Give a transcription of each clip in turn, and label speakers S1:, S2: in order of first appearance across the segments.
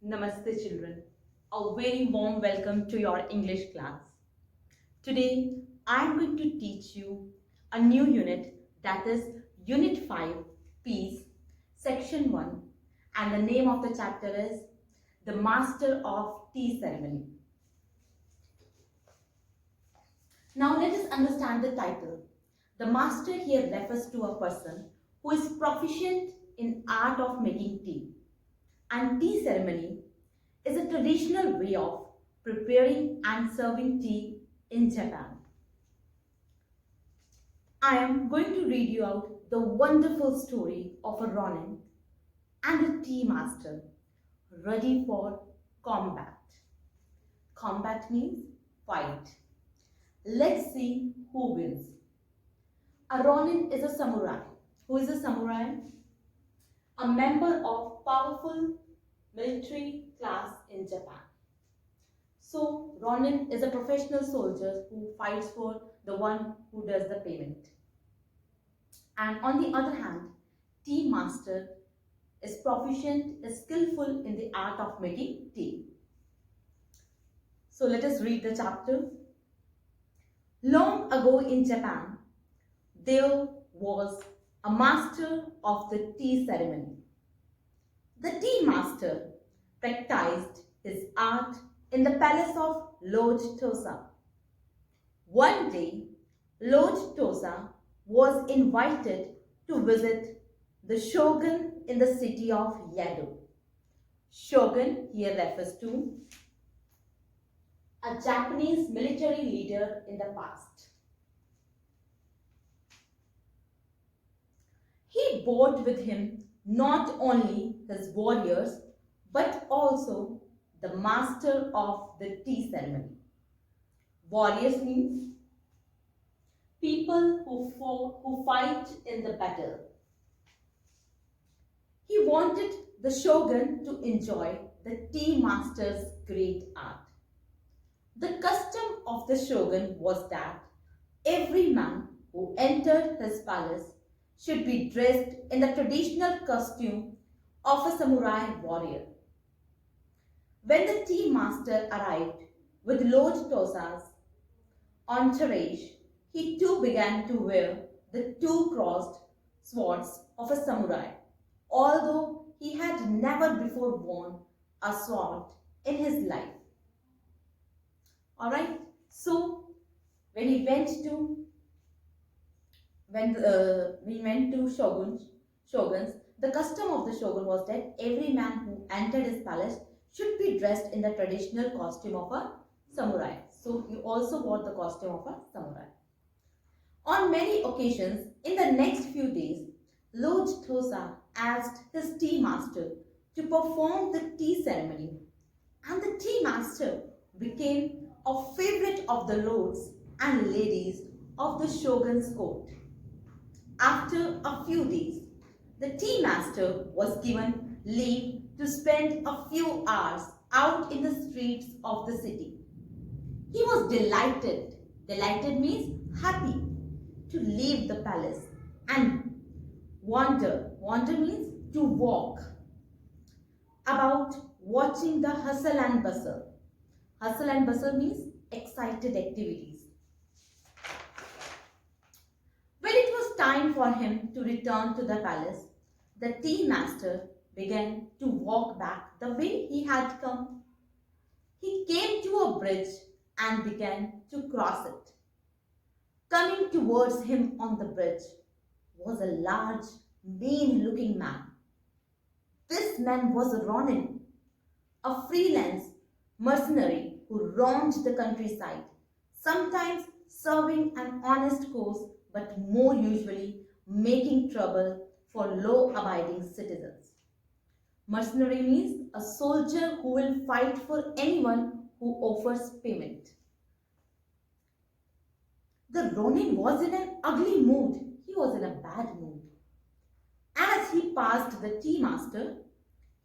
S1: Namaste children. A very warm welcome to your English class. Today I am going to teach you a new unit, that is Unit 5 Peace, Section 1, and the name of the chapter is The Master of Tea Ceremony. Now let us understand the title. The master here refers to a person who is proficient in art of making tea. And tea ceremony is a traditional way of preparing and serving tea in Japan. I am going to read you out the wonderful story of a Ronin and a tea master ready for combat. Combat means fight. Let's see who wins. A Ronin is a samurai. Who is a samurai? A member of powerful military class in Japan. So, Ronin is a professional soldier who fights for the one who does the payment. And on the other hand, tea master is proficient, is skillful in the art of making tea. So, let us read the chapter. Long ago in Japan, there was a master of the tea ceremony. The tea master practiced his art in the palace of Lord Tosa. One day, Lord Tosa was invited to visit the shogun in the city of Yedo. Shogun here refers to a Japanese military leader in the past. He brought with him not only his warriors but also the master of the tea ceremony. Warriors means people who fight in the battle. He wanted the shogun to enjoy the tea master's great art. The custom of the shogun was that every man who entered his palace should be dressed in the traditional costume of a samurai warrior. When the tea master arrived with Lord Tosa's entourage, he too began to wear the two crossed swords of a samurai, although he had never before worn a sword in his life. Alright, so when he went to shoguns, the custom of the shogun was that every man who entered his palace should be dressed in the traditional costume of a samurai. So he also wore the costume of a samurai. On many occasions, in the next few days, Lord Tosa asked his tea master to perform the tea ceremony, and the tea master became a favorite of the lords and ladies of the shogun's court. After a few days, the tea master was given leave to spend a few hours out in the streets of the city. He was delighted. Delighted means happy to leave the palace and wander. Wander means to walk about, watching the hustle and bustle. Hustle and bustle means excited activities. When it was time for him to return to the palace, the tea master began to walk back the way he had come. He came to a bridge and began to cross it. Coming towards him on the bridge was a large, mean-looking man. This man was a Ronin, a freelance mercenary who roamed the countryside, sometimes serving an honest cause but more usually making trouble for law-abiding citizens. Mercenary means a soldier who will fight for anyone who offers payment. The Ronin was in an ugly mood. He was in a bad mood. As he passed the tea master,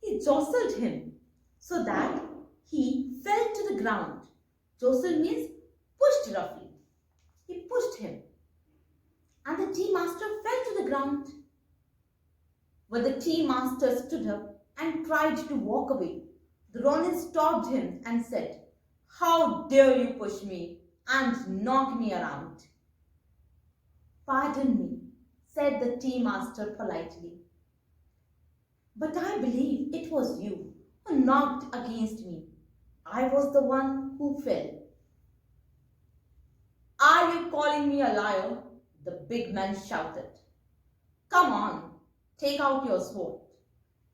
S1: he jostled him so that he fell to the ground. Jostle means pushed roughly. He pushed him. And the tea master fell to the ground. But the tea master stood up and tried to walk away. The Ronin stopped him and said, "How dare you push me and knock me around?" "Pardon me," said the tea master politely, "but I believe it was you who knocked against me. I was the one who fell." "Are you calling me a liar?" the big man shouted. "Come on, take out your sword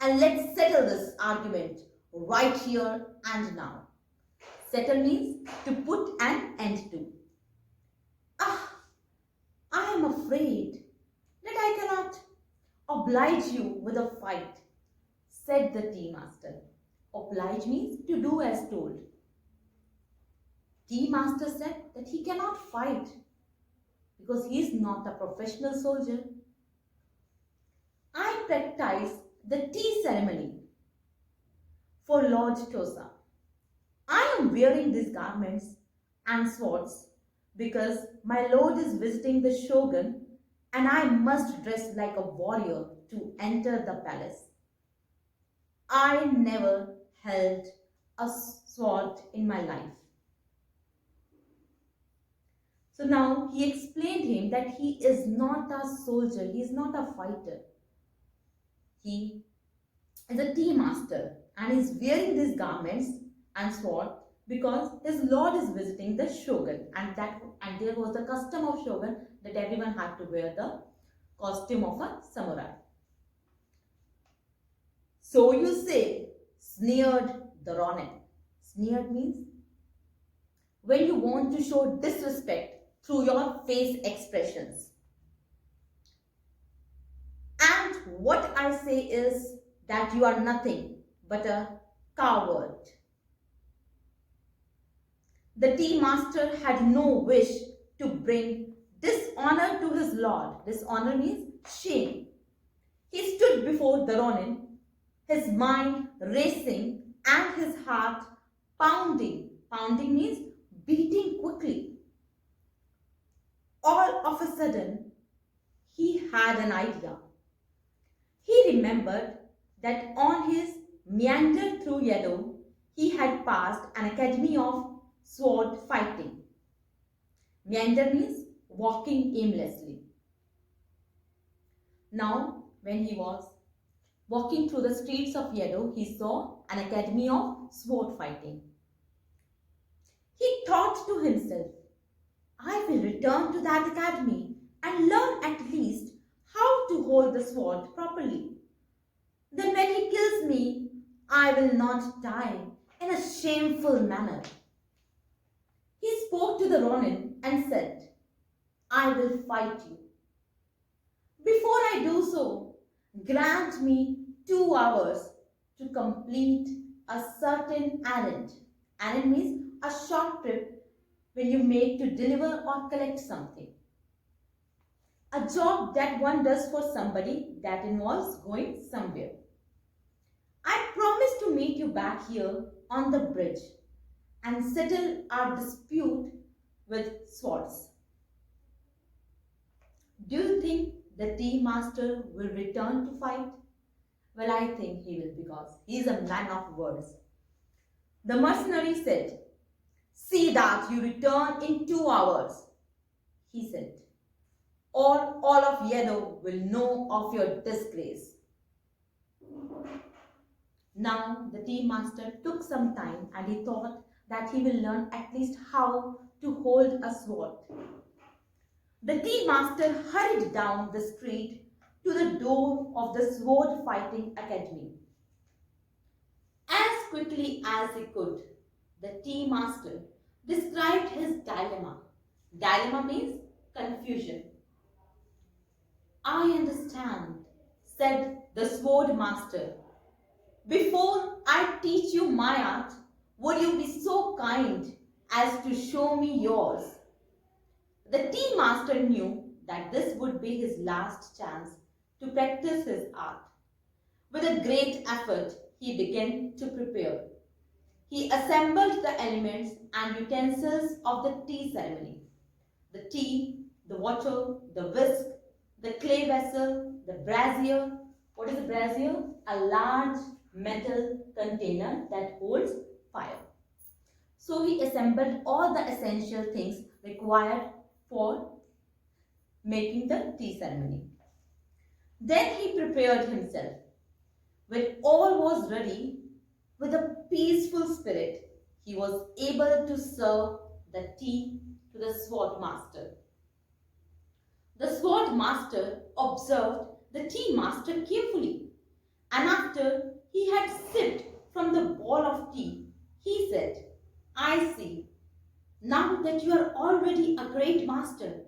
S1: and let's settle this argument right here and now." Settle means to put an end to. "Ah, I am afraid that I cannot oblige you with a fight," said the tea master. Oblige means to do as told. Tea master said that he cannot fight because he is not a professional soldier. "I practice the tea ceremony for Lord Tosa. I am wearing these garments and swords because my lord is visiting the shogun and I must dress like a warrior to enter the palace. I never held a sword in my life." So now he explained him that he is not a soldier, he is not a fighter. He is a tea master and is wearing these garments and sword because his lord is visiting the shogun, and there was the custom of shogun that everyone had to wear the costume of a samurai. "So you say," sneered the Ronin. Sneered means when you want to show disrespect through your face expressions. "And what I say is that you are nothing but a coward." The tea master had no wish to bring dishonor to his lord. Dishonor means shame. He stood before the Ronin, his mind racing and his heart pounding. Pounding means beating quickly. All of a sudden, he had an idea. He remembered that on his meander through Yedo, he had passed an academy of sword fighting. Meander means walking aimlessly. Now, when he was walking through the streets of Yedo, he saw an academy of sword fighting. He thought to himself, "I will return to that academy and learn at least how to hold the sword properly. Then when he kills me, I will not die in a shameful manner." He spoke to the Ronin and said, "I will fight you. Before I do so, grant me 2 hours to complete a certain errand." Errand means a short trip when you make to deliver or collect something. A job that one does for somebody that involves going somewhere. "I promise to meet you back here on the bridge and settle our dispute with swords." Do you think the tea master will return to fight? Well, I think he will, because he is a man of words. The mercenary said, "See that you return in 2 hours," he said, "or all of Yedo will know of your disgrace." Now the tea master took some time and he thought that he will learn at least how to hold a sword. The tea master hurried down the street to the door of the sword fighting academy. As quickly as he could, the tea master described his dilemma. Dilemma means confusion. "I understand," said the sword master. "Before I teach you my art, would you be so kind as to show me yours?" The tea master knew that this would be his last chance to practice his art. With a great effort, he began to prepare. He assembled the elements and utensils of the tea ceremony. The tea, the water, the whisk, the clay vessel, the brazier. What is a brazier? A large metal container that holds fire. So he assembled all the essential things required for making the tea ceremony. Then he prepared himself. When all was ready, with a peaceful spirit, he was able to serve the tea to the sword master. The sword master observed the tea master carefully, and after he had sipped from the bowl of tea, he said, I see, now that you are already a great master,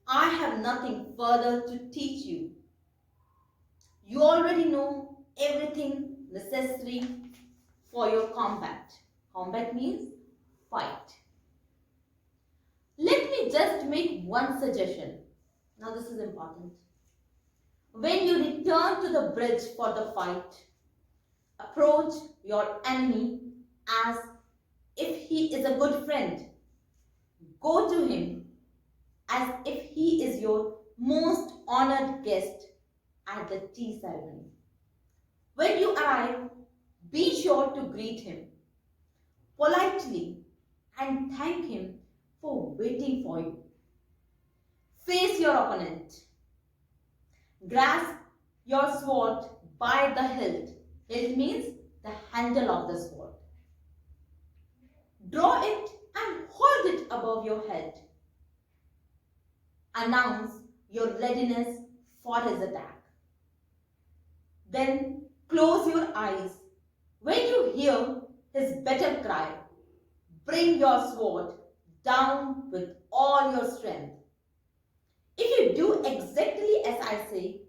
S1: I have nothing further to teach you. You already know everything necessary for your combat. Combat means fight. Let me just make one suggestion. Now this is important. When you return to the bridge for the fight, approach your enemy as if he is a good friend. Go to him as if he is your most honored guest at the tea ceremony. When you arrive, be sure to greet him politely and thank him for waiting for you. Face your opponent. Grasp your sword by the hilt. Hilt means the handle of the sword. Draw it and hold it above your head. Announce your readiness for his attack. Then close your eyes. When you hear his battle cry, bring your sword down with all your strength. If you do exactly as I say,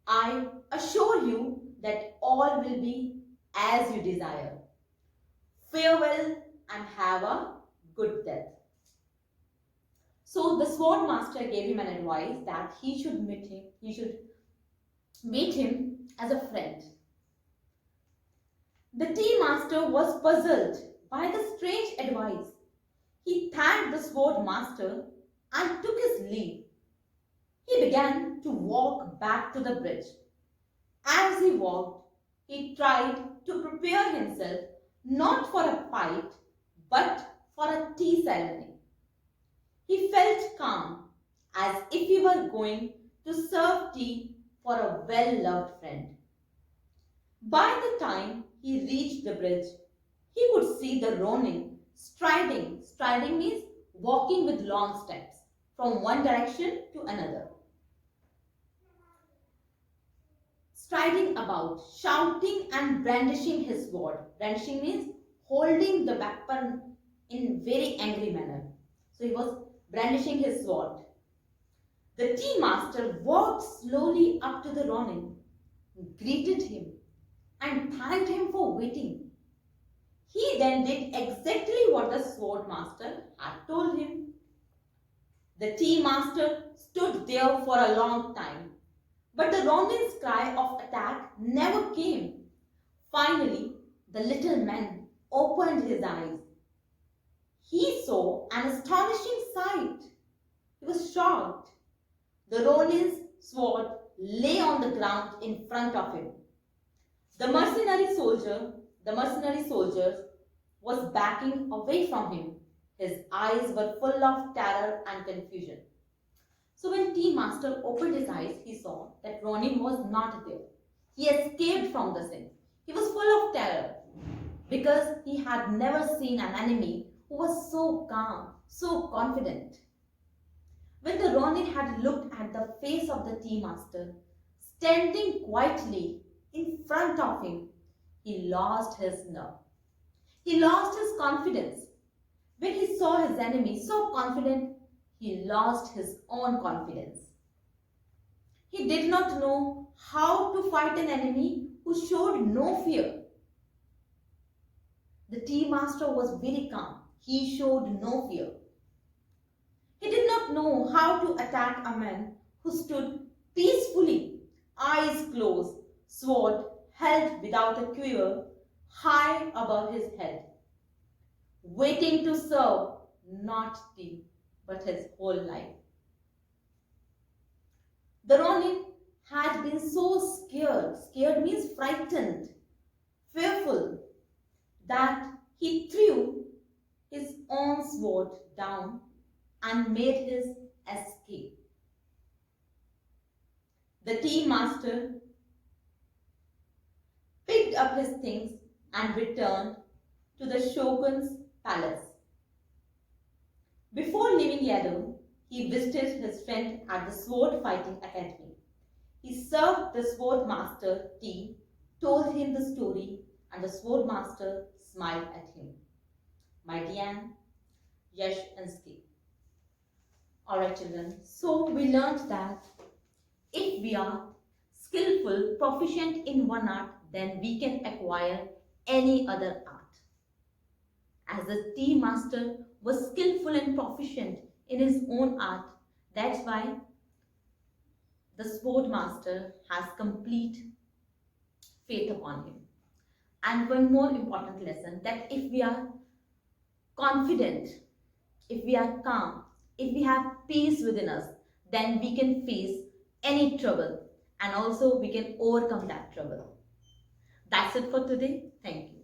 S1: I assure you that all will be as you desire. Farewell and have a good death. So the sword master gave him an advice that he should meet him as a friend. The tea master was puzzled by the strange advice. He thanked the sword master and took his leave. He began to walk back to the bridge. As he walked, he tried to prepare himself not for a fight, but for a tea ceremony. He felt calm, as if he were going to serve tea for a well-loved friend. By the time he reached the bridge, he could see the Ronin striding. Striding means walking with long steps from one direction to another. Striding about, shouting and brandishing his sword. Brandishing means holding the weapon in very angry manner. So he was brandishing his sword. The tea master walked slowly up to the Ronin, greeted him, and thanked him for waiting. He then did exactly what the sword master had told him. The tea master stood there for a long time, but the Ronin's cry of attack never came. Finally, the little man opened his eyes. He saw an astonishing sight. He was shocked. The Ronin's sword lay on the ground in front of him. The mercenary soldier was backing away from him. His eyes were full of terror and confusion. So when tea master opened his eyes, he saw that Ronin was not there. He escaped from the scene. He was full of terror because he had never seen an enemy who was so calm, so confident. When the Ronin had looked at the face of the tea master, standing quietly in front of him, he lost his nerve. He lost his confidence. When he saw his enemy so confident, he lost his own confidence. He did not know how to fight an enemy who showed no fear. The tea master was very calm. He showed no fear. He did not know how to attack a man who stood peacefully, eyes closed, sword held without a quiver, high above his head, waiting to serve not tea, but his whole life. The Ronin had been so scared. Scared means frightened. that he threw his own sword down and made his escape. The tea master picked up his things and returned to the shogun's palace. Before leaving Yedo, he visited his friend at the sword fighting academy. He served the sword master tea, told him the story, and the sword master smiled at him. My Dan Yashinsky. Alright children, so we learned that if we are skillful, proficient in one art, then we can acquire any other art. As the tea master was skillful and proficient in his own art, that's why the sword master has complete faith upon him. And one more important lesson, that if we are confident, if we are calm, if we have peace within us, then we can face any trouble and also we can overcome that trouble. That's it for today. Thank you.